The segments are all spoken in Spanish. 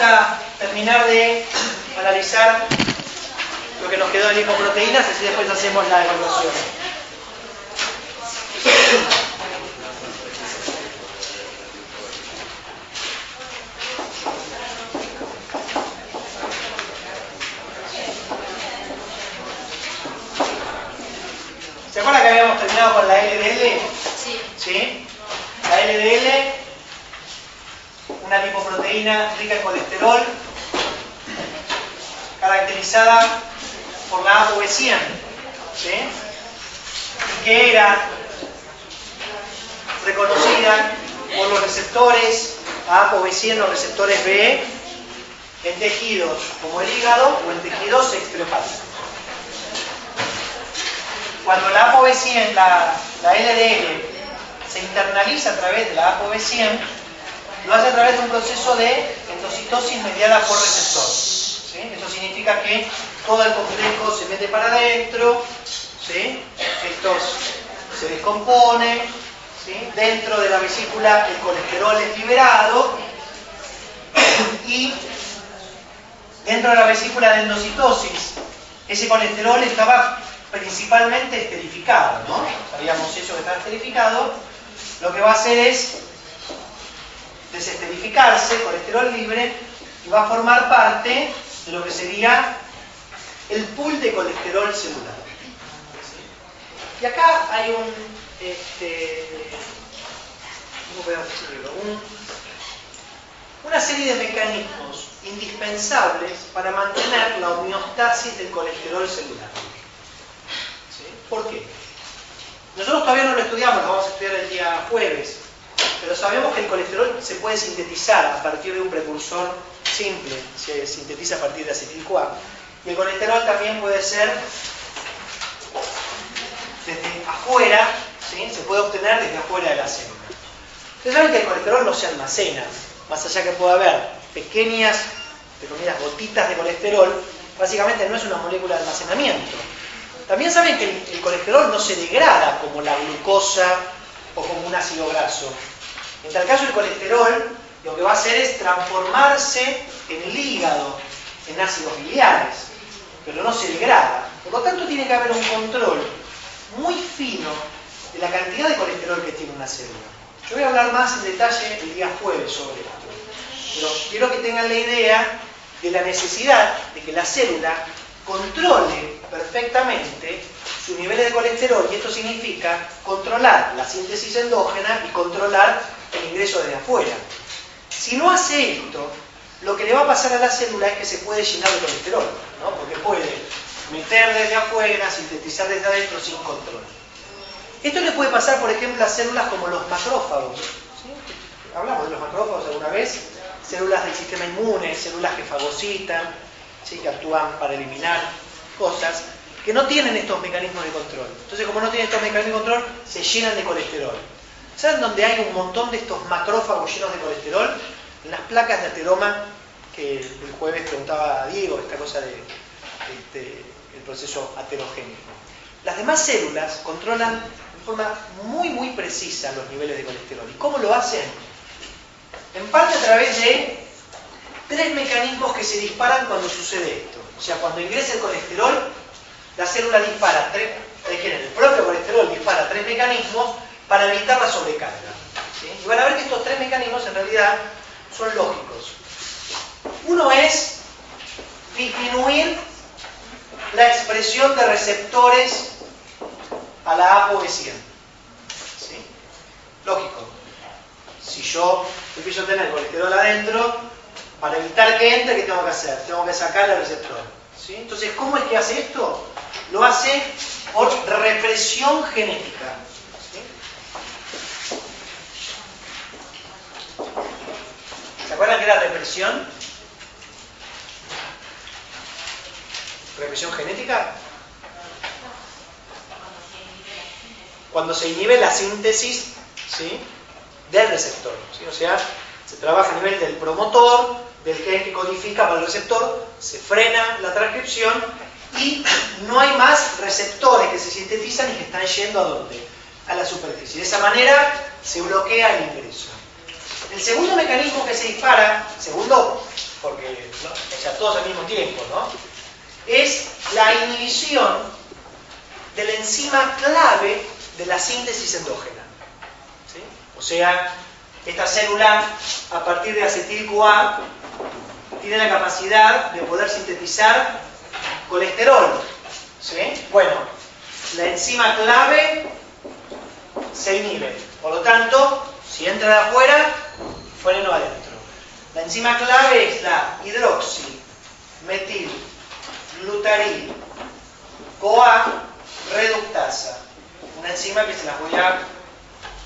a terminar de analizar lo que nos quedó de lipoproteínas, así después hacemos la evaluación. ¿Se acuerdan que habíamos terminado con la LDL? Sí. ¿Sí? La LDL, una lipoproteína rica en colesterol, caracterizada por la ApoB100, ¿sí? Que era reconocida por los receptores ApoB100, los receptores B, en tejidos como el hígado o en tejidos extrahepáticos. Cuando la ApoB100, la LDL, se internaliza a través de la ApoB100, lo hace a través de un proceso de endocitosis mediada por receptor. ¿Sí? Eso significa que todo el complejo se mete para adentro, ¿sí? Esto se descompone, ¿sí? Dentro de la vesícula el colesterol es liberado y dentro de la vesícula de endocitosis ese colesterol estaba principalmente esterificado, ¿no? Sabíamos eso que estaba esterificado. Lo que va a hacer es desesterificarse, colesterol libre, y va a formar parte de lo que sería el pool de colesterol celular. Y acá hay una serie de mecanismos indispensables para mantener la homeostasis del colesterol celular. ¿Sí? ¿Por qué? Nosotros todavía no lo estudiamos, lo vamos a estudiar el día jueves, pero sabemos que el colesterol se puede sintetizar a partir de un precursor simple, se sintetiza a partir de acetil-CoA, y el colesterol también puede ser desde afuera, ¿sí? Se puede obtener desde afuera de la célula. Ustedes saben que el colesterol no se almacena, más allá que pueda haber pequeñas, entre comillas, gotitas de colesterol, básicamente no es una molécula de almacenamiento. También saben que el colesterol no se degrada como la glucosa o como un ácido graso. En tal caso, el colesterol lo que va a hacer es transformarse en el hígado en ácidos biliares, pero no se degrada. Por lo tanto, tiene que haber un control muy fino de la cantidad de colesterol que tiene una célula. Yo voy a hablar más en detalle el día jueves sobre esto, pero quiero que tengan la idea de la necesidad de que la célula controle perfectamente sus niveles de colesterol, y esto significa controlar la síntesis endógena y controlar el ingreso desde afuera. Si no hace esto, lo que le va a pasar a la célula es que se puede llenar de colesterol, ¿no? Porque puede meter desde afuera, sintetizar desde adentro sin control. Esto le puede pasar, por ejemplo, a células como los macrófagos. ¿Sí? Hablamos de los macrófagos alguna vez, células del sistema inmune, células que fagocitan, ¿sí? Que actúan para eliminar cosas, que no tienen estos mecanismos de control. Entonces, como no tienen estos mecanismos de control, se llenan de colesterol. ¿Saben dónde hay un montón de estos macrófagos llenos de colesterol? En las placas de ateroma, que el jueves preguntaba a Diego, esta cosa de el proceso aterogénico. Las demás células controlan de forma muy precisa los niveles de colesterol. ¿Y cómo lo hacen? En parte a través de tres mecanismos que se disparan cuando sucede esto. O sea, cuando ingresa el colesterol, la célula dispara el propio colesterol dispara tres mecanismos para evitar la sobrecarga. ¿Sí? Y van a ver que estos tres mecanismos en realidad son lógicos. Uno es disminuir la expresión de receptores a la ApoB100. ¿Sí? Lógico. Si yo empiezo a tener colesterol adentro, para evitar que entre, ¿qué tengo que hacer? Tengo que sacar el receptor. ¿Sí? Entonces, ¿cómo es que hace esto? Lo hace por represión genética. ¿Sí? ¿Se acuerdan qué era represión? ¿Represión genética? Cuando se inhibe la síntesis, ¿sí? Del receptor. ¿Sí? O sea, se trabaja a nivel del promotor, del gen que codifica para el receptor, se frena la transcripción y no hay más receptores que se sintetizan y que están yendo ¿a dónde? A la superficie. De esa manera se bloquea el ingreso. El segundo mecanismo que se dispara, segundo porque, ¿no? O sea, todos al mismo tiempo, ¿no? Es la inhibición de la enzima clave de la síntesis endógena. ¿Sí? O sea, esta célula, a partir de acetil-CoA, tiene la capacidad de poder sintetizar colesterol. ¿Sí? Bueno, la enzima clave se inhibe. Por lo tanto, si entra de afuera, fuera no adentro. La enzima clave es la hidroxi-metil-glutaril-CoA reductasa. Una enzima que se las voy a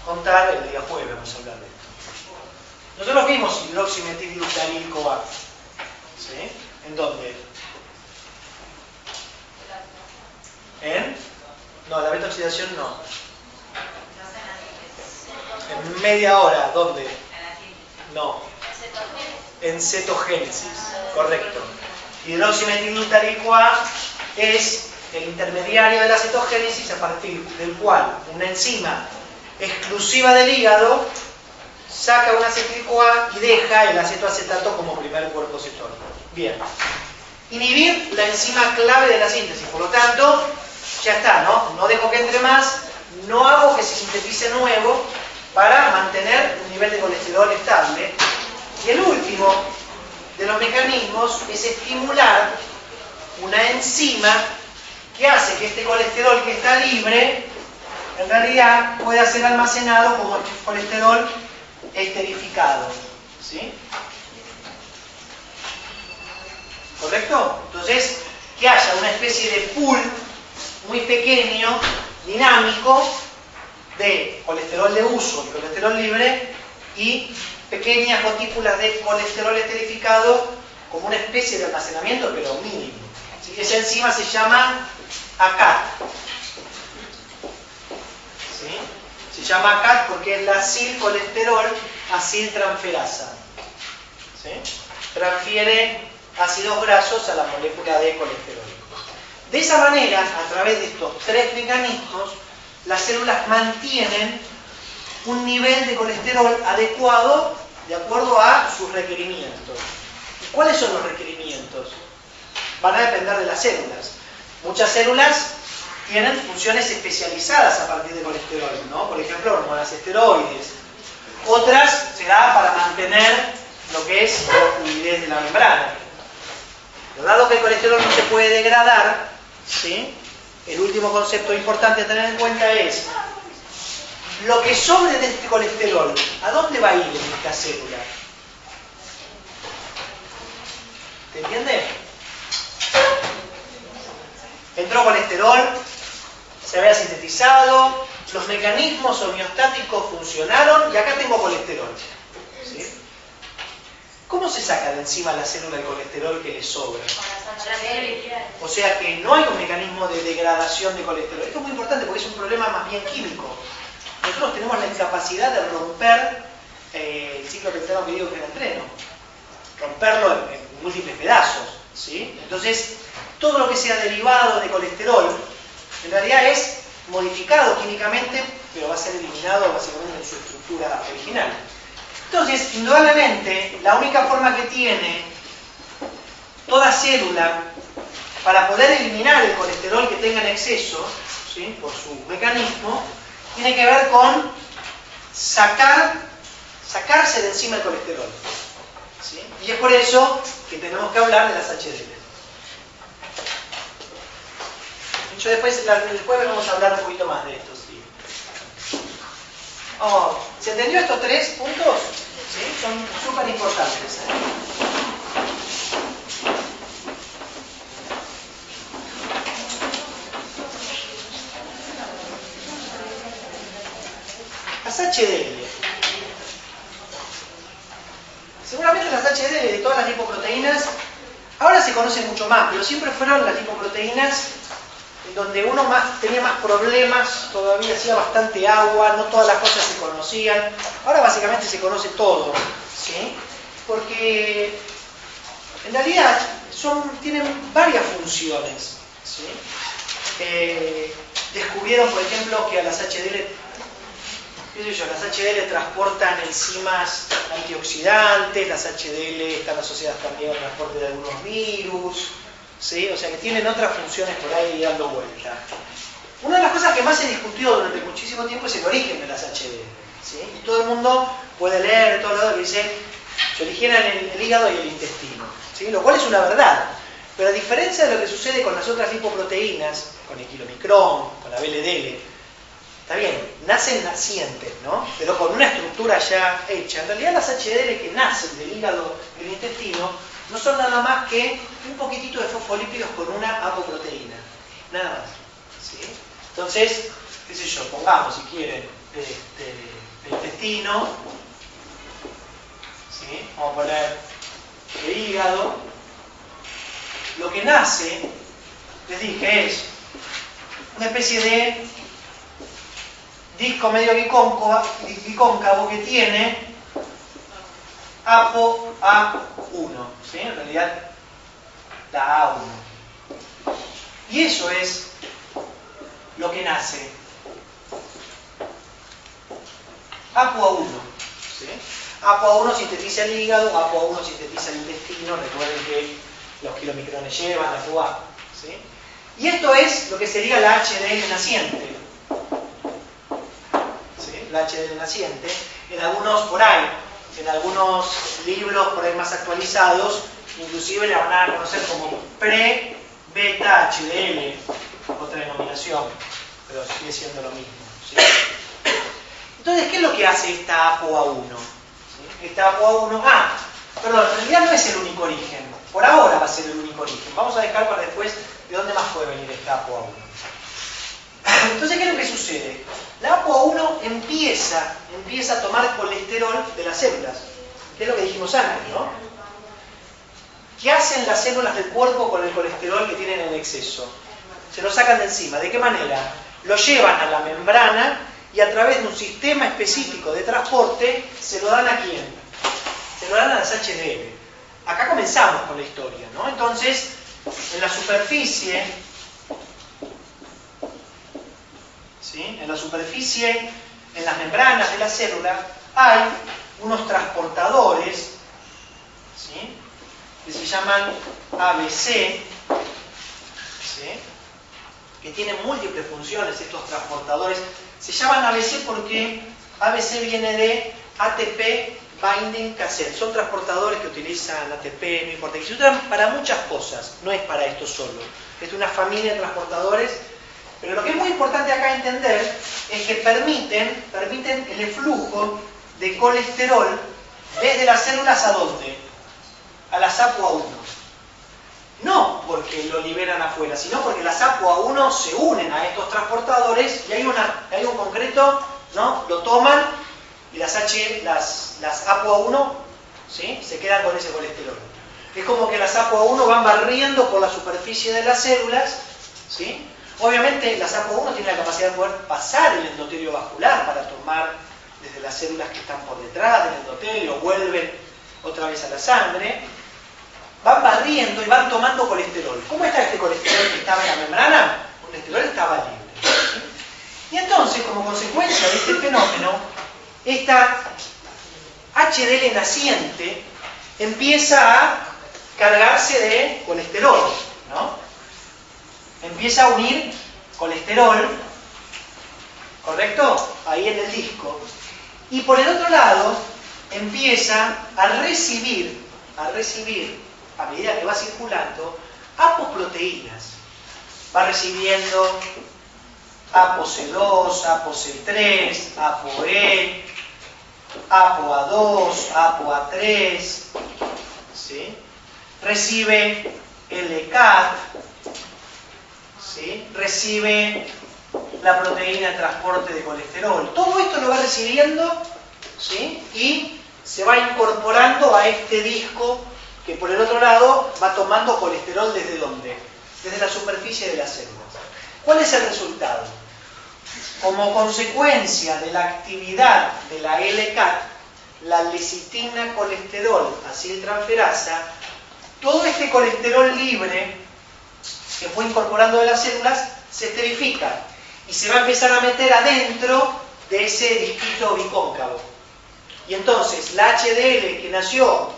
contar el día jueves, vamos a hablar de esto. Nosotros vimos hidroxi-metil-glutaril-CoA. ¿Sí? ¿En dónde? No, la beta-oxidación no. En media hora, ¿dónde? No. En cetogénesis, correcto. Hidroximetilglutaril-CoA es el intermediario de la cetogénesis, a partir del cual una enzima exclusiva del hígado saca un acetil-CoA y deja el acetoacetato como primer cuerpo cetónico. Bien. Inhibir la enzima clave de la síntesis, por lo tanto, ya está, ¿no? No dejo que entre más, no hago que se sintetice nuevo para mantener un nivel de colesterol estable. Y el último de los mecanismos es estimular una enzima que hace que este colesterol que está libre, en realidad pueda ser almacenado como colesterol esterificado. ¿Sí? ¿Correcto? Entonces, que haya una especie de pool muy pequeño, dinámico, de colesterol de uso y colesterol libre y pequeñas gotículas de colesterol esterificado como una especie de almacenamiento, pero mínimo. Así que esa enzima se llama ACAT. ¿Sí? Se llama ACAT porque es la acilcolesterol aciltransferasa. ¿Sí? Transfiere ácidos grasos a la molécula de colesterol. De esa manera, a través de estos tres mecanismos, las células mantienen un nivel de colesterol adecuado de acuerdo a sus requerimientos. ¿Y cuáles son los requerimientos? Van a depender de las células. Muchas células tienen funciones especializadas a partir de colesterol, ¿no? Por ejemplo, hormonas esteroides. Otras se da para mantener lo que es la fluidez de la membrana. Pero dado que el colesterol no se puede degradar, ¿sí? El último concepto importante a tener en cuenta es lo que sobre de este colesterol, ¿a dónde va a ir en esta célula? ¿Te entiende? Entró colesterol, se había sintetizado, los mecanismos homeostáticos funcionaron y acá tengo colesterol. ¿Sí? ¿Cómo se saca de encima a la célula el colesterol que le sobra? O sea que no hay un mecanismo de degradación de colesterol. Esto es muy importante porque es un problema más bien químico. Nosotros tenemos la incapacidad de romper el ciclo pentano que digo que era entreno. Romperlo en múltiples pedazos. ¿Sí? Entonces, todo lo que sea derivado de colesterol, en realidad es modificado químicamente, pero va a ser eliminado básicamente en su estructura original. Entonces, indudablemente, la única forma que tiene toda célula para poder eliminar el colesterol que tenga en exceso, ¿sí? Por su mecanismo, tiene que ver con sacarse de encima el colesterol. ¿Sí? Y es por eso que tenemos que hablar de las HDL. Yo después, el jueves vamos a hablar un poquito más de esto. ¿Sí? Oh, ¿se entendió estos tres puntos? ¿Sí? Son súper importantes. Las HDL. Seguramente las HDL de todas las lipoproteínas, ahora se conocen mucho más, pero siempre fueron las lipoproteínas donde uno tenía más problemas, todavía hacía bastante agua, no todas las cosas se conocían. Ahora básicamente se conoce todo, ¿sí? Porque en realidad tienen varias funciones, ¿sí? Descubrieron, por ejemplo, que a las HDL qué sé yo, las HDL transportan enzimas antioxidantes, las HDL están asociadas también al transporte de algunos virus, ¿sí? O sea que tienen otras funciones por ahí dando vuelta. Una de las cosas que más se discutió durante muchísimo tiempo es el origen de las HDL, ¿sí? Y todo el mundo puede leer de todos lados que dice se originan en el hígado y el intestino, ¿sí? Lo cual es una verdad. Pero a diferencia de lo que sucede con las otras lipoproteínas, con el kilomicrón, con la VLDL, está bien, nacen nacientes, ¿no? Pero con una estructura ya hecha. En realidad las HDL que nacen del hígado y del intestino no son nada más que un poquitito de fosfolípidos con una apoproteína. Nada más, ¿sí? Entonces, qué sé yo, pongamos si quieren el intestino, ¿sí? Vamos a poner el hígado. Lo que nace, les dije, es una especie de disco medio bicóncavo que tiene ApoA1, ¿sí? En realidad la A1. Y eso es lo que nace. ApoA1, ¿sí? ApoA1 sintetiza el hígado, ApoA1 sintetiza el intestino, recuerden que los kilomicrones llevan ApoA, ¿sí? Y esto es lo que sería la HDL naciente. ¿Sí? La HDL naciente, en algunos por ahí, en algunos libros por ahí más actualizados, inclusive la van a conocer como pre-beta HDL, otra denominación, pero sigue siendo lo mismo, ¿sí? Entonces, ¿qué es lo que hace esta ApoA1? ¿Sí? Esta ApoA1, perdón, en realidad no es el único origen, por ahora va a ser el único origen, vamos a dejar para después de dónde más puede venir esta ApoA1. Entonces, ¿qué es lo que sucede? La ApoA1 empieza a tomar colesterol de las células, que es lo que dijimos antes, ¿no? ¿Qué hacen las células del cuerpo con el colesterol que tienen en exceso? Se lo sacan de encima. ¿De qué manera? Lo llevan a la membrana y a través de un sistema específico de transporte se lo dan ¿a quién? Se lo dan a las HDL. Acá comenzamos con la historia, ¿no? Entonces, en la superficie, ¿sí? En la superficie, en las membranas de la célula, hay unos transportadores, ¿sí? Que se llaman ABC, ¿sí? Que tienen múltiples funciones estos transportadores. Se llaman ABC porque ABC viene de ATP Binding Cassette. Son transportadores que utilizan ATP, no importa, que se usan para muchas cosas, no es para esto solo. Es una familia de transportadores, pero lo que es muy importante acá entender es que permiten el flujo de colesterol desde las células ¿a dónde? A las ApoA1. No porque lo liberan afuera, sino porque las ApoA1 se unen a estos transportadores y hay un concreto, ¿no? Lo toman y las ApoA1, ¿sí? Se quedan con ese colesterol. Es como que las ApoA1 van barriendo por la superficie de las células, ¿sí? Obviamente las ApoA1 tienen la capacidad de poder pasar el endotelio vascular para tomar desde las células que están por detrás del endotelio, vuelven otra vez a la sangre, van barriendo y van tomando colesterol. ¿Cómo está este colesterol que estaba en la membrana? El colesterol estaba libre, ¿sí? Y entonces, como consecuencia de este fenómeno, esta HDL naciente empieza a cargarse de colesterol, ¿no? Empieza a unir colesterol, ¿correcto? Ahí en el disco. Y por el otro lado, empieza a recibir, a medida que va circulando, apoproteínas. Va recibiendo ApoC2, ApoC3, ApoE, ApoA2, ApoA3, ¿sí? Recibe LCAT, ¿sí? Recibe la proteína de transporte de colesterol. Todo esto lo va recibiendo, ¿sí? Y se va incorporando a este disco que por el otro lado va tomando colesterol ¿desde dónde? Desde la superficie de las células. ¿Cuál es el resultado? Como consecuencia de la actividad de la LCAT, la lecitina colesterol aciltransferasa, todo este colesterol libre que fue incorporando de las células se esterifica y se va a empezar a meter adentro de ese disquito bicóncavo. Y entonces la HDL que nació,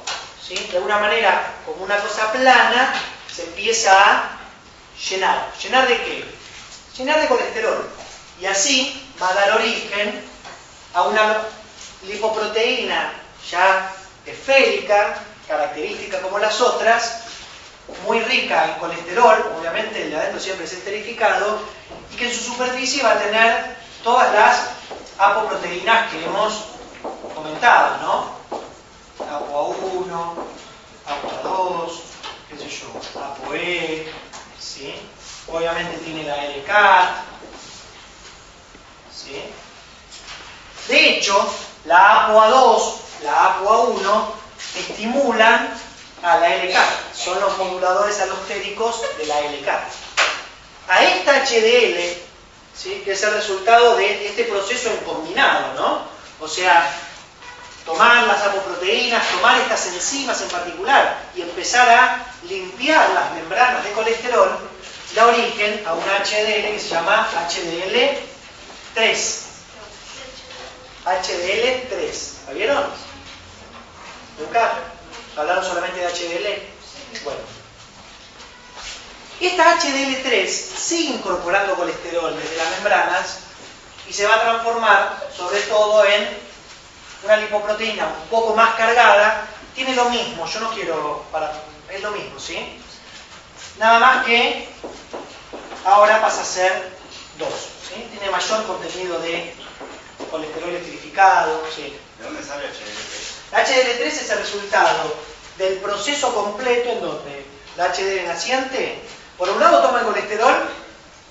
¿sí?, de alguna manera como una cosa plana, se empieza a llenar. ¿Llenar de qué? Llenar de colesterol. Y así va a dar origen a una lipoproteína ya esférica, característica como las otras, muy rica en colesterol, obviamente el de adentro siempre es esterificado, y que en su superficie va a tener todas las apoproteínas que hemos comentado, ¿no? ApoA1, ApoA2, qué sé yo, ApoE, ¿sí? Obviamente tiene la LCAT, ¿sí? De hecho, la ApoA2, la ApoA1 estimulan a la LCAT, son los moduladores alostéricos de la LCAT. A esta HDL, ¿sí?, que es el resultado de este proceso en combinado, ¿no? O sea, tomar las apoproteínas, tomar estas enzimas en particular y empezar a limpiar las membranas de colesterol, da origen a una HDL que se llama HDL3. HDL3, ¿la vieron? ¿Nunca? ¿Hablaron solamente de HDL? Bueno. Esta HDL3 sigue incorporando colesterol desde las membranas y se va a transformar sobre todo en una lipoproteína un poco más cargada. Tiene lo mismo, yo no quiero, es lo mismo, ¿sí? Nada más que ahora pasa a ser 2, ¿sí? Tiene mayor contenido de colesterol esterificado, ¿sí? ¿De dónde sale HDL3? La HDL3 es el resultado del proceso completo en donde la HDL naciente, por un lado toma el colesterol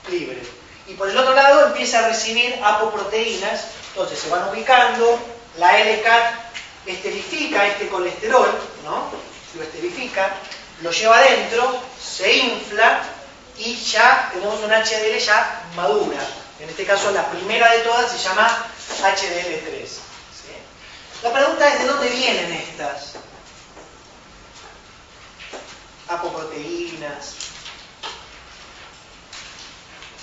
libre y por el otro lado empieza a recibir apoproteínas, entonces se van ubicando, la LCAT esterifica este colesterol, ¿no? Lo esterifica, lo lleva adentro, se infla y ya tenemos una HDL ya madura. En este caso la primera de todas se llama HDL3. ¿Sí? La pregunta es: ¿de dónde vienen estas apoproteínas?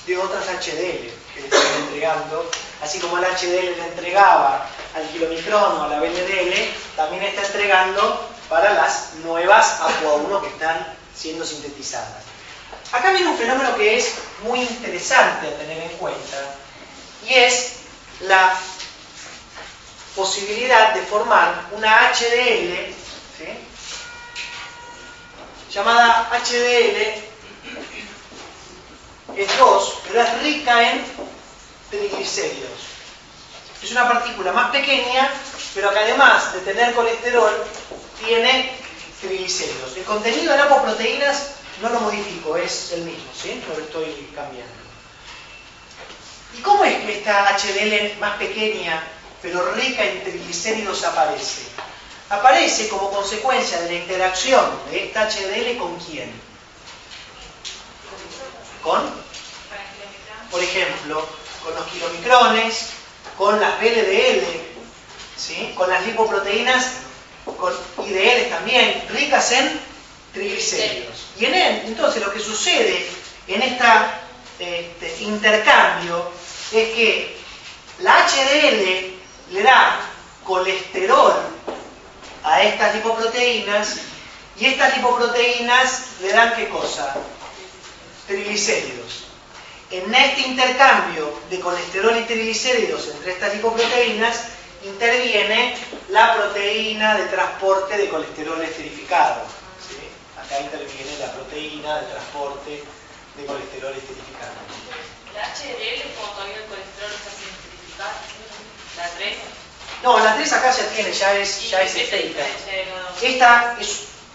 De otras HDL que le están entregando, así como el HDL le entregaba al kilomicrón o a la VLDL, también está entregando para las nuevas ApoA1 que están siendo sintetizadas. Acá viene un fenómeno que es muy interesante a tener en cuenta, y es la posibilidad de formar una HDL, ¿sí?, llamada HDL es 2, pero es rica en triglicéridos. Es una partícula más pequeña, pero que además de tener colesterol, tiene triglicéridos. El contenido en apoproteínas no lo modifico, es el mismo, ¿sí? No lo estoy cambiando. ¿Y cómo es que esta HDL más pequeña, pero rica en triglicéridos aparece? Aparece como consecuencia de la interacción de esta HDL ¿con quién? Por ejemplo, con los kilomicrones, con las VLDL, ¿sí?, con las lipoproteínas, con IDL también, ricas en triglicéridos. Y entonces lo que sucede en este intercambio es que la HDL le da colesterol a estas lipoproteínas y estas lipoproteínas le dan ¿qué cosa? Triglicéridos. En este intercambio de colesterol y triglicéridos entre estas lipoproteínas interviene la proteína de transporte de colesterol esterificado. ¿Sí? Acá interviene la proteína de transporte de colesterol esterificado. ¿La HDL es como todavía el colesterol está sin esterificado? ¿La 3? No, la 3 acá ya es esférica. Esta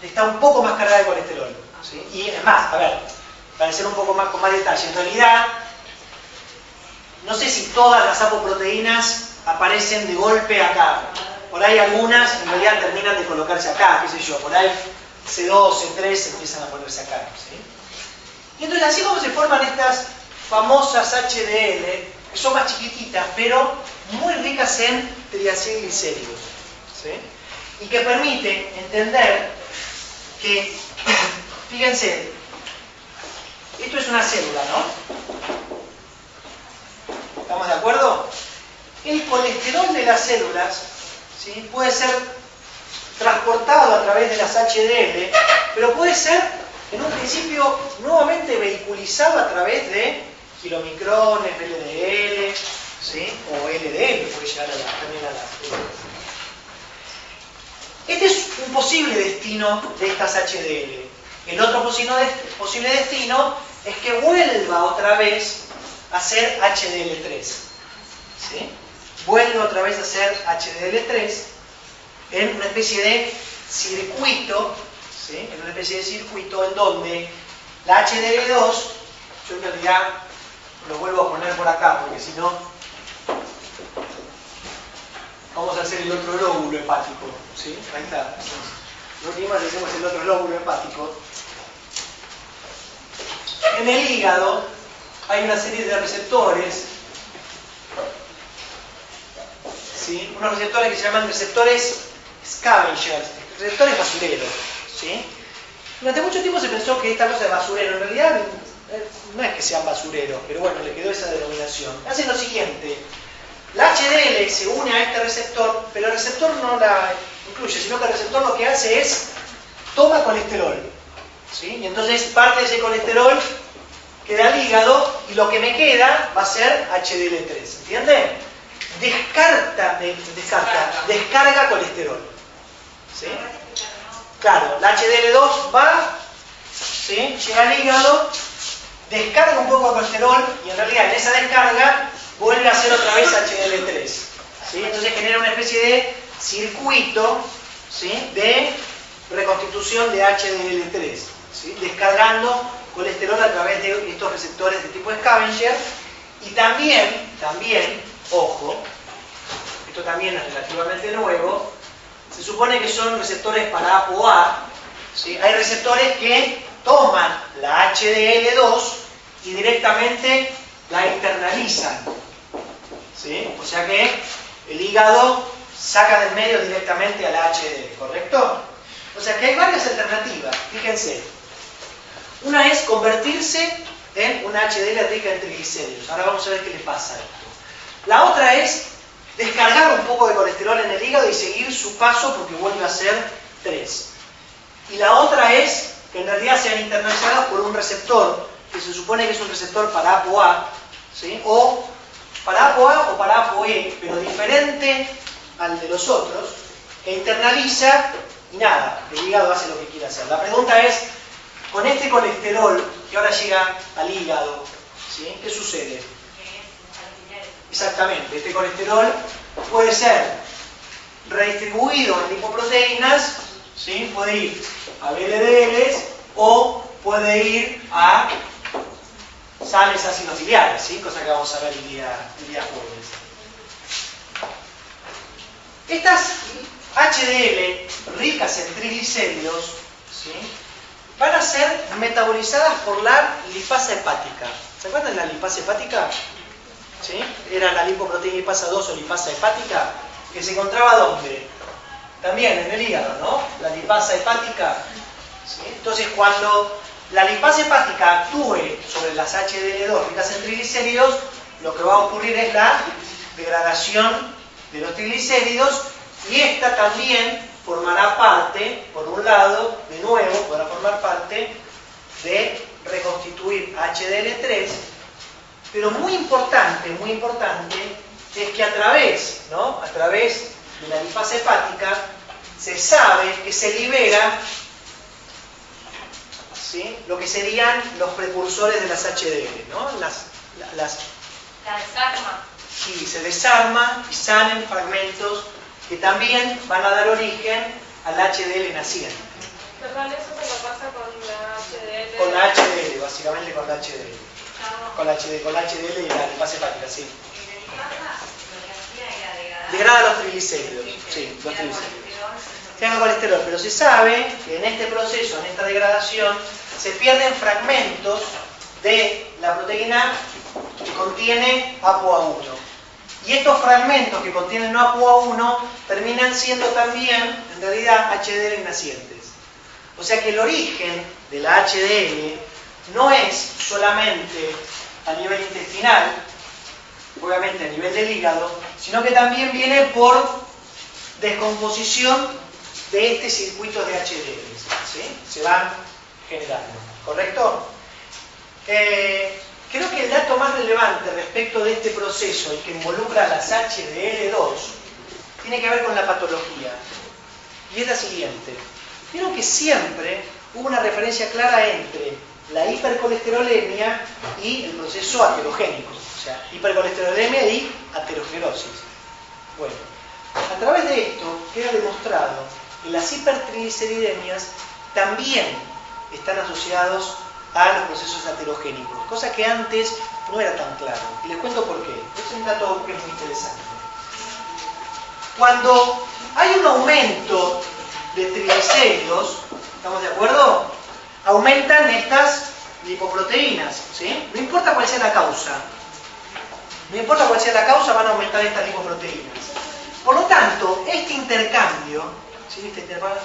está un poco más cargada de colesterol. ¿Sí? Y es más, a ver, para ser un poco más con más detalle, en realidad no sé si todas las apoproteínas aparecen de golpe acá. Por ahí algunas en realidad terminan de colocarse acá, qué sé yo, por ahí C2, C3 empiezan a ponerse acá. ¿Sí? Y entonces así como se forman estas famosas HDL, que son más chiquititas, pero muy ricas en triacilglicéridos, ¿sí?, y que permiten entender que, fíjense, esto es una célula, ¿no? ¿Estamos de acuerdo? El colesterol de las células, ¿sí?, puede ser transportado a través de las HDL, pero puede ser en un principio nuevamente vehiculizado a través de kilomicrones, LDL, ¿sí?, o LDL, puede llegar también a la... Este es un posible destino de estas HDL. El otro posible destino es que vuelva otra vez a ser HDL3. ¿Sí? Vuelve otra vez a ser HDL3 en una especie de circuito, ¿sí?, en una especie de circuito en donde la HDL2, yo en realidad lo vuelvo a poner por acá, porque si no, vamos a hacer el otro lóbulo hepático, ¿sí? Ahí está. Lo último es hacemos el otro lóbulo hepático. En el hígado hay una serie de receptores, ¿sí?, unos receptores que se llaman receptores scavengers, receptores basureros, ¿sí? Durante mucho tiempo se pensó que esta cosa de basurero, en realidad no es que sean basureros, pero bueno, le quedó esa denominación. Hacen lo siguiente: la HDL se une a este receptor, pero el receptor no la incluye, sino que el receptor lo que hace es toma colesterol, ¿sí? Y entonces parte de ese colesterol queda al hígado y lo que me queda va a ser HDL3, ¿entiende? Descarga colesterol, ¿sí? Claro, la HDL2 va, ¿sí?, llega al hígado, descarga un poco de colesterol y en realidad en esa descarga vuelve a hacer otra vez HDL3, ¿sí? Entonces genera una especie de circuito, ¿sí?, de reconstitución de HDL3, ¿sí?, descargando colesterol a través de estos receptores de tipo scavenger. Y también, ojo, esto también es relativamente nuevo, se supone que son receptores para ApoA, ¿sí? Hay receptores que toman la HDL2 y directamente la internalizan, ¿sí? O sea que el hígado saca del medio directamente a la HDL, ¿correcto? O sea que hay varias alternativas, fíjense. Una es convertirse en una HDL rica en triglicéridos. Ahora vamos a ver qué le pasa a esto. La otra es descargar un poco de colesterol en el hígado y seguir su paso porque vuelve a ser 3. Y la otra es que en realidad sean internalizadas por un receptor, que se supone que es un receptor para ApoA, ¿sí?, o para ApoA o para ApoE, pero diferente al de los otros, que internaliza y nada, el hígado hace lo que quiere hacer. La pregunta es, con este colesterol que ahora llega al hígado, ¿sí?, ¿qué sucede? Exactamente, este colesterol puede ser redistribuido en lipoproteínas, ¿sí?, puede ir a VLDLs o puede ir a sales ácidos biliares, ¿sí?, cosa que vamos a ver el día jueves. Estas HDL ricas en triglicéridos, ¿sí?, van a ser metabolizadas por la lipasa hepática. ¿Se acuerdan de la lipasa hepática? ¿Sí? Era la lipoproteína lipasa 2 o lipasa hepática, que se encontraba ¿dónde? También en el hígado, ¿no? La lipasa hepática. ¿Sí? Entonces, cuando la lipasa hepática actúe sobre las HDL2 ricas en triglicéridos, lo que va a ocurrir es la degradación de los triglicéridos, y esta también formará parte, por un lado, de nuevo, podrá formar parte de reconstituir HDL3, pero muy importante es que a través de la lipasa hepática se sabe que se libera, ¿sí?, lo que serían los precursores de las HDL, ¿no? La desarma. Sí, se desarma y salen fragmentos que también van a dar origen al HDL naciente. Perdón, ¿eso te lo pasa con la HDL? Con la HDL, básicamente con la HDL. Con la HDL y la lipasa hepática, sí. Degrada los triglicéridos, sí, los triglicéridos. Se llama colesterol, pero se sabe que en este proceso, en esta degradación, se pierden fragmentos de la proteína que contiene ApoA1. Y estos fragmentos que contienen ApoA1 terminan siendo también, en realidad, HDL nacientes. O sea que el origen de la HDL no es solamente a nivel intestinal, obviamente a nivel del hígado, sino que también viene por descomposición de este circuito de HDL, ¿sí? Se van generando, ¿correcto? Creo que el dato más relevante respecto de este proceso y que involucra a las HDL2 tiene que ver con la patología. Y es la siguiente. Vieron que siempre hubo una referencia clara entre la hipercolesterolemia y el proceso aterogénico. O sea, hipercolesterolemia y aterosclerosis. Bueno, a través de esto queda demostrado que las hipertrigliceridemias también están asociados a los procesos aterogénicos, cosa que antes no era tan claro. Y les cuento por qué. Este es un dato que es muy interesante. Cuando hay un aumento de triglicéridos, ¿estamos de acuerdo? Aumentan estas lipoproteínas, ¿sí? No importa cuál sea la causa. No importa cuál sea la causa, van a aumentar estas lipoproteínas. Por lo tanto, este intercambio, ¿sí? Este intercambio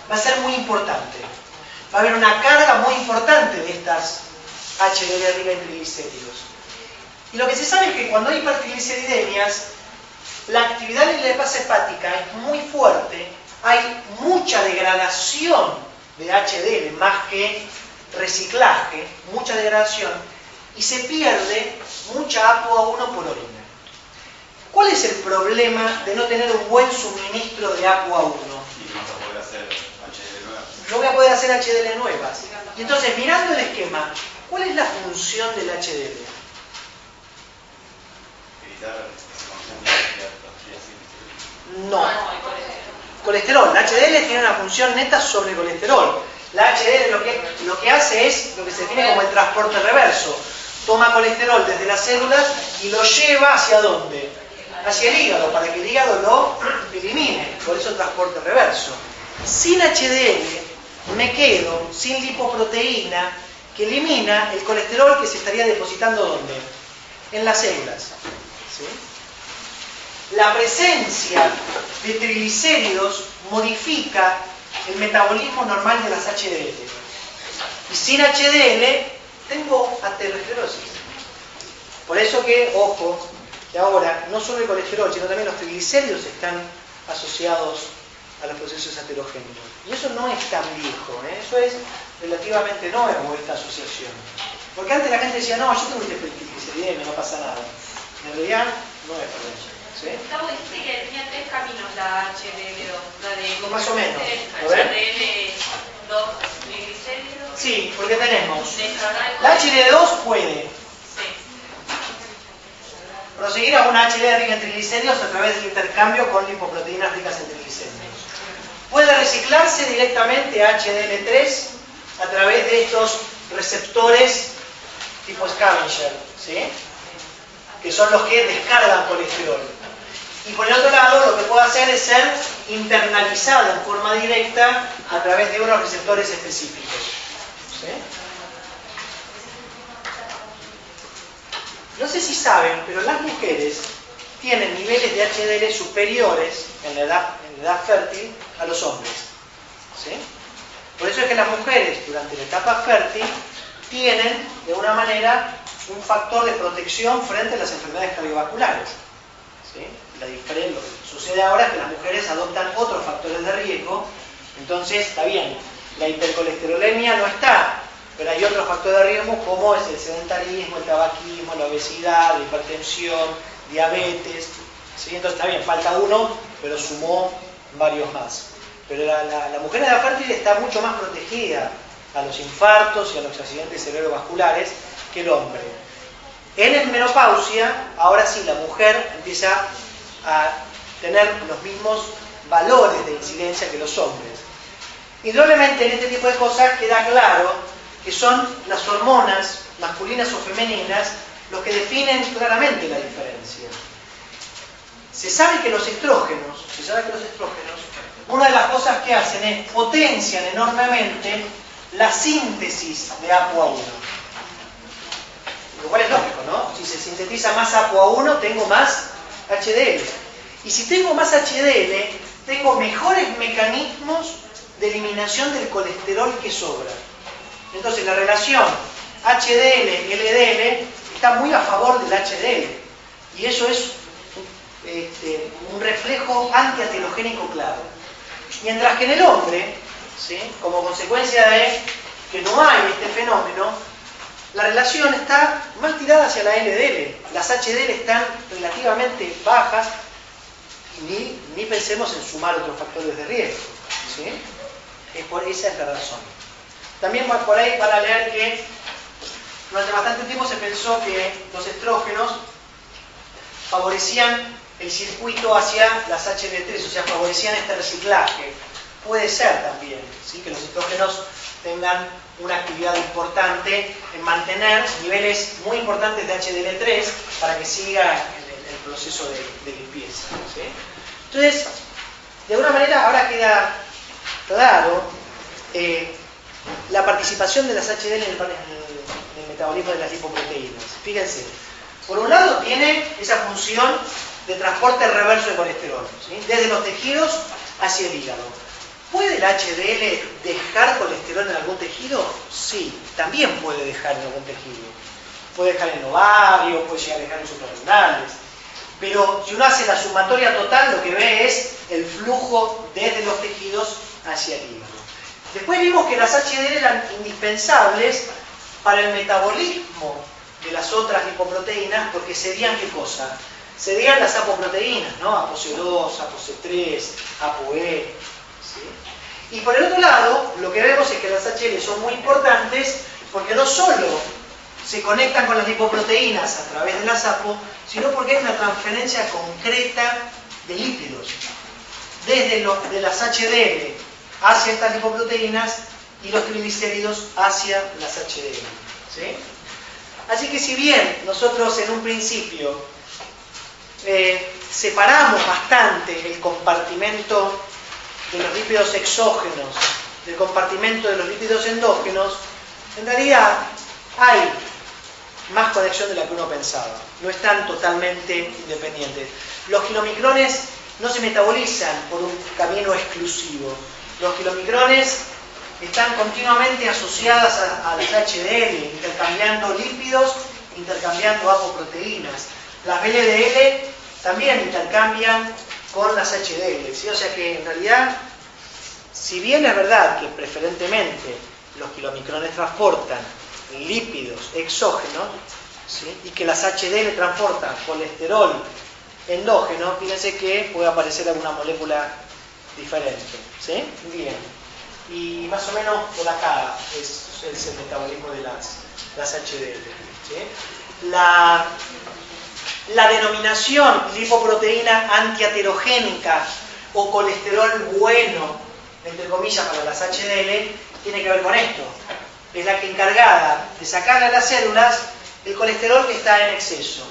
va a ser muy importante. Va a haber una carga muy importante de estas HDL rica en triglicéridos. Y lo que se sabe es que cuando hay hipertrigliceridemias, la actividad en la lipasa hepática es muy fuerte, hay mucha degradación de HDL más que reciclaje, mucha degradación, y se pierde mucha ApoA1 por orina. ¿Cuál es el problema de no tener un buen suministro de ApoA1? No voy a poder hacer HDL nuevas. Y entonces, mirando el esquema, ¿cuál es la función del HDL? No. Colesterol. La HDL tiene una función neta sobre el colesterol. La HDL lo que hace es lo que se define como el transporte reverso. Toma colesterol desde las células y lo lleva ¿hacia dónde? Hacia el hígado, para que el hígado lo elimine. Por eso el transporte reverso. Sin HDL me quedo sin lipoproteína que elimina el colesterol que se estaría depositando ¿dónde? En las células. ¿Sí? La presencia de triglicéridos modifica el metabolismo normal de las HDL. Y sin HDL tengo aterosclerosis. Por eso que, ojo, que ahora no solo el colesterol, sino también los triglicéridos están asociados a los procesos aterogénicos. Y eso no es tan viejo, ¿eh? Eso es relativamente nuevo, esta asociación. Porque antes la gente decía, no, yo tengo hipertrigliceridemia, no pasa nada. En realidad, no es por eso. ¿Sí? Gustavo, dijiste que tenía tres caminos la HDL2, la de más o menos. HDL2 triglicéridos. Sí, porque tenemos la HDL2 puede proseguir a una HDL rica en triglicéridos a través del intercambio con lipoproteínas ricas en triglicéridos. Puede reciclarse directamente a HDL3 a través de estos receptores tipo scavenger, ¿sí? Que son los que descargan colesterol. Y por el otro lado, lo que puede hacer es ser internalizado en forma directa a través de unos receptores específicos. ¿Sí? No sé si saben, pero las mujeres tienen niveles de HDL superiores en la edad fértil a los hombres. ¿Sí? Por eso es que las mujeres durante la etapa fértil tienen, de una manera, un factor de protección frente a las enfermedades cardiovasculares. ¿Sí? Lo que sucede ahora es que las mujeres adoptan otros factores de riesgo, entonces está bien, la hipercolesterolemia no está, pero hay otros factores de riesgo como es el sedentarismo, el tabaquismo, la obesidad, la hipertensión, diabetes. ¿Sí? Entonces está bien, falta uno, pero sumó varios más. Pero la mujer en edad fértil está mucho más protegida a los infartos y a los accidentes cerebrovasculares que el hombre. En menopausia, ahora sí, la mujer empieza a tener los mismos valores de incidencia que los hombres. Indudablemente en este tipo de cosas queda claro que son las hormonas masculinas o femeninas los que definen claramente la diferencia. Se sabe que los estrógenos, una de las cosas que hacen es potencian enormemente la síntesis de ApoA1. Lo cual es lógico, ¿no? Si se sintetiza más ApoA1, tengo más HDL. Y si tengo más HDL, tengo mejores mecanismos de eliminación del colesterol que sobra. Entonces la relación HDL-LDL está muy a favor del HDL. Y eso es un reflejo antiatelogénico claro. Mientras que en el hombre, ¿sí?, como consecuencia de que no hay este fenómeno, la relación está más tirada hacia la LDL. Las HDL están relativamente bajas, ni pensemos en sumar otros factores de riesgo, ¿sí? Esa es la razón. También por ahí van a leer que durante bastante tiempo se pensó que los estrógenos favorecían el circuito hacia las HDL3, o sea, favorecían este reciclaje. Puede ser también, ¿sí?, que los estrógenos tengan una actividad importante en mantener niveles muy importantes de HDL3 para que siga el proceso de limpieza, ¿sí? Entonces, de alguna manera ahora queda claro la participación de las HDL en el metabolismo de las lipoproteínas. Fíjense, por un lado tiene esa función de transporte reverso de colesterol, ¿sí?, desde los tejidos hacia el hígado. ¿Puede el HDL dejar colesterol en algún tejido? Sí, también puede dejar en algún tejido. Puede dejar en el ovario, puede llegar a dejar en suprarrenales. Pero si uno hace la sumatoria total, lo que ve es el flujo desde los tejidos hacia el hígado. Después vimos que las HDL eran indispensables para el metabolismo de las otras lipoproteínas porque cedían ¿qué cosa? Cedían las apoproteínas, ¿no? ApoC2, ApoC3, ApoE. ¿Sí? Y por el otro lado, lo que vemos es que las HDL son muy importantes porque no solo se conectan con las lipoproteínas a través de las APO, sino porque hay una transferencia concreta de lípidos de las HDL hacia estas lipoproteínas y los triglicéridos hacia las HDL. ¿Sí? Así que si bien nosotros en un principio separamos bastante el compartimento de los lípidos exógenos del compartimento de los lípidos endógenos, en realidad hay más conexión de la que uno pensaba. No están totalmente independientes. Los kilomicrones no se metabolizan por un camino exclusivo. Los kilomicrones están continuamente asociadas a las HDL, intercambiando lípidos, intercambiando apoproteínas. Las VLDL también intercambian con las HDL, ¿sí? O sea que en realidad, si bien es verdad que preferentemente los kilomicrones transportan lípidos exógenos, ¿sí?, y que las HDL transportan colesterol endógeno, fíjense que puede aparecer alguna molécula diferente, ¿sí? Bien. Y más o menos por acá es el metabolismo de las HDL, ¿sí? La denominación lipoproteína antiaterogénica o colesterol bueno, entre comillas, para las HDL, tiene que ver con esto. Es la que encargada de sacarle a las células el colesterol que está en exceso,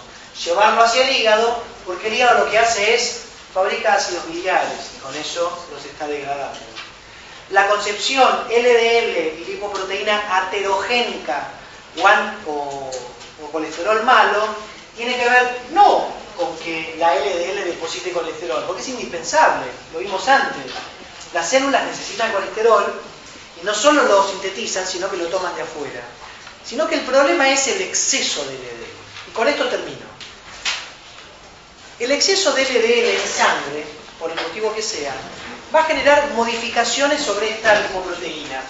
llevarlo hacia el hígado, porque el hígado lo que hace es fabrica ácidos biliares y con eso los está degradando. La concepción LDL y lipoproteína aterogénica o colesterol malo tiene que ver no con que la LDL deposite colesterol, porque es indispensable, lo vimos antes. Las células necesitan colesterol y no solo lo sintetizan, sino que lo toman de afuera. Sino que el problema es el exceso de LDL. Y con esto termino. El exceso de LDL en sangre, por el motivo que sea, va a generar modificaciones sobre esta lipoproteína.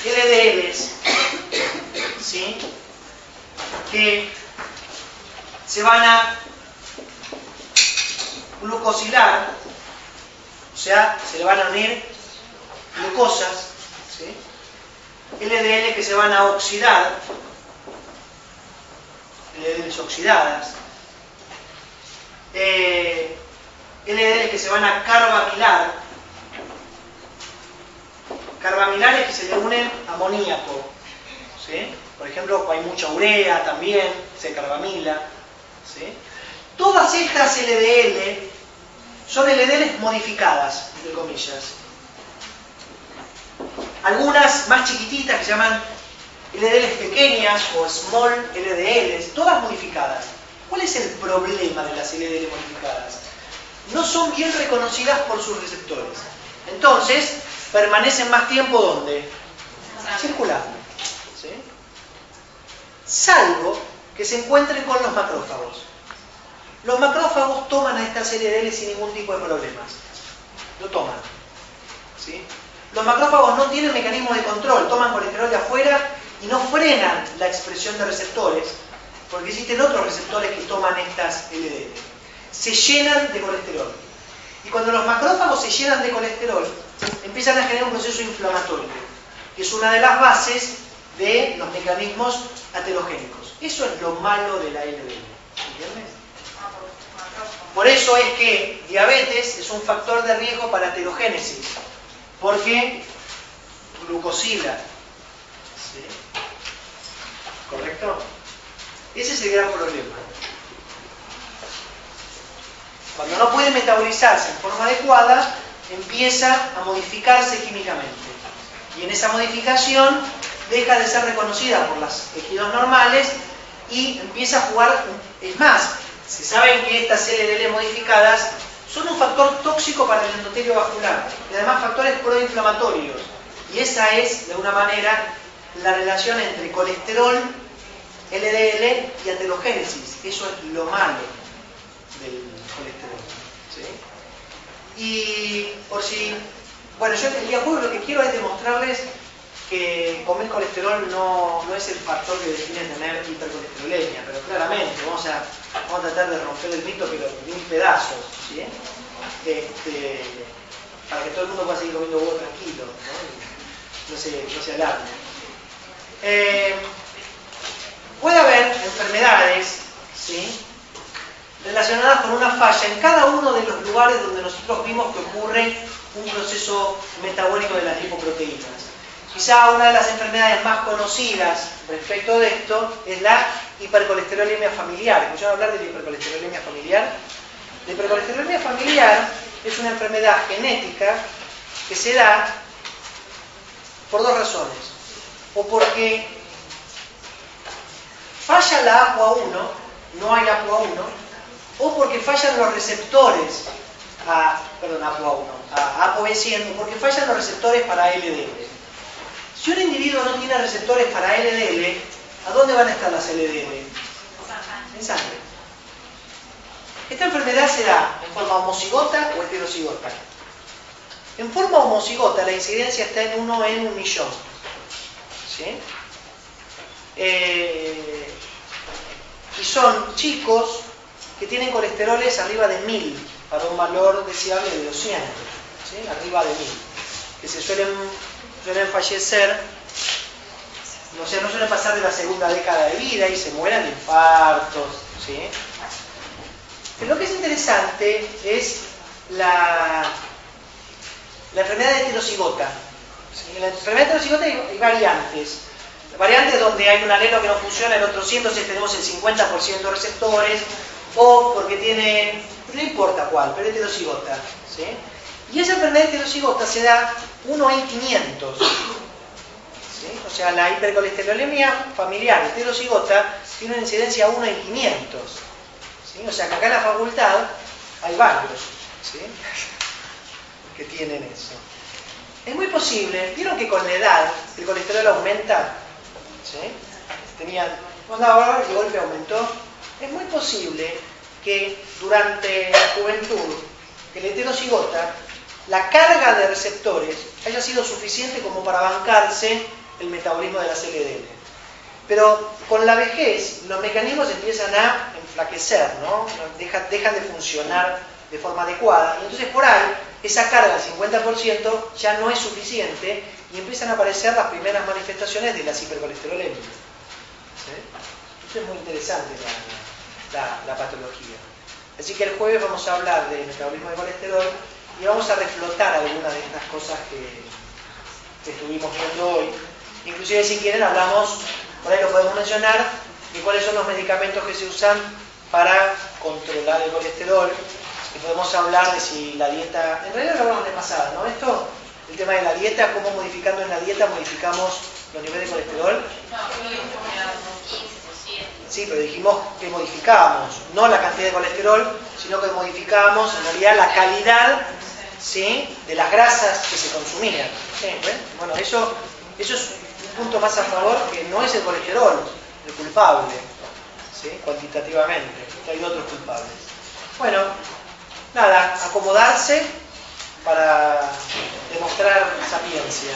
LDLs, ¿sí?, que se van a glucosilar, o sea, se le van a unir glucosas, ¿sí?, LDL que se van a oxidar, LDLs oxidadas, LDL que se van a carbamilar, carbamilares que se le unen amoníaco, ¿sí? Por ejemplo, hay mucha urea también, se carbamila, ¿sí? Todas estas LDL son LDLs modificadas, entre comillas. Algunas más chiquititas que se llaman LDLs pequeñas o small LDLs, todas modificadas. ¿Cuál es el problema de las LDL modificadas? No son bien reconocidas por sus receptores. Entonces, permanecen más tiempo ¿dónde? Circulando. ¿Sí? Salvo que se encuentren con los macrófagos. Los macrófagos toman a estas LDL sin ningún tipo de problemas. Lo toman. ¿Sí? Los macrófagos no tienen mecanismo de control, toman colesterol de afuera y no frenan la expresión de receptores, porque existen otros receptores que toman estas LDL. Se llenan de colesterol. Y cuando los macrófagos se llenan de colesterol, empiezan a generar un proceso inflamatorio, que es una de las bases de los mecanismos aterogénicos. Eso es lo malo de la LDL. ¿Entiendes? Por eso es que diabetes es un factor de riesgo para aterogénesis, porque glucosila. ¿Sí? ¿Correcto? Ese es el gran problema. Cuando no puede metabolizarse en forma adecuada, empieza a modificarse químicamente. Y en esa modificación deja de ser reconocida por los tejidos normales y empieza a jugar. Es más, se saben que estas LDL modificadas son un factor tóxico para el endotelio vascular y además factores proinflamatorios. Y esa es, de alguna manera, la relación entre colesterol, LDL y aterogénesis. Eso es lo malo del colesterol. ¿Sí? Y por si... Bueno, yo el día jueves lo que quiero es demostrarles que comer colesterol no es el factor que define tener hipercolesterolemia, pero claramente vamos a tratar de romper el mito, pero de mil pedazos, ¿sí? Para que todo el mundo pueda seguir comiendo huevo tranquilo, ¿no? No se alarme. Puede haber enfermedades, ¿sí?, relacionadas con una falla en cada uno de los lugares donde nosotros vimos que ocurre un proceso metabólico de las lipoproteínas. Quizá una de las enfermedades más conocidas respecto de esto es la hipercolesterolemia familiar. ¿Escucharon hablar de la hipercolesterolemia familiar? La hipercolesterolemia familiar es una enfermedad genética que se da por dos razones. O porque falla la ApoA1, no hay ApoA1, o porque fallan los receptores a ApoB100, o porque fallan los receptores para LDL. Si un individuo no tiene receptores para LDL, ¿a dónde van a estar las LDL? En sangre. Esta enfermedad se da en forma homocigota o heterocigota. En forma homocigota la incidencia está en 1 en 1 millón. ¿Sí? Y son chicos que tienen colesteroles arriba de 1000 para un valor deseable de 200, ¿sí? Arriba de 1000, que se suelen fallecer, no suelen pasar de la segunda década de vida y se mueren de infartos, ¿sí? Pero lo que es interesante es la enfermedad heterocigota. ¿Sí? En la enfermedad heterocigota hay variantes. Variantes donde hay un alelo que no funciona, el otro sí, entonces tenemos el 50% de receptores, o porque tiene, no importa cuál, pero heterocigota. ¿Sí? Y esa enfermedad heterocigota se da 1 en 500. ¿Sí? O sea, la hipercolesterolemia familiar heterocigota tiene una incidencia 1 en 500. ¿Sí? O sea, que acá en la facultad hay varios, ¿sí?, que tienen eso. Es muy posible, ¿vieron que con la edad el colesterol aumenta? ¿Sí? Andaba y de golpe aumentó. Es muy posible que durante la juventud, el heterocigota, la carga de receptores haya sido suficiente como para bancarse el metabolismo de las LDL. Pero con la vejez los mecanismos empiezan a enflaquecer, ¿no? Dejan de funcionar de forma adecuada. Y entonces por ahí esa carga del 50% ya no es suficiente y empiezan a aparecer las primeras manifestaciones de las hipercolesterolemias. ¿Sí? Esto es muy interesante la patología. Así que el jueves vamos a hablar del metabolismo de colesterol y vamos a reflotar algunas de estas cosas que estuvimos viendo hoy. Inclusive si quieren hablamos, por ahí lo podemos mencionar, de cuáles son los medicamentos que se usan para controlar el colesterol. Y podemos hablar de si la dieta, en realidad lo hablamos de pasada, ¿no? Esto, el tema de la dieta, cómo modificando en la dieta modificamos los niveles de colesterol. Sí, pero dijimos que modificábamos, no la cantidad de colesterol, sino que modificábamos en realidad la calidad, ¿sí?, de las grasas que se consumían. ¿Sí? Bueno, eso es un punto más a favor, que no es el colesterol el culpable, ¿sí? Cuantitativamente, que hay otros culpables. Bueno, nada, acomodarse para demostrar sapiencia.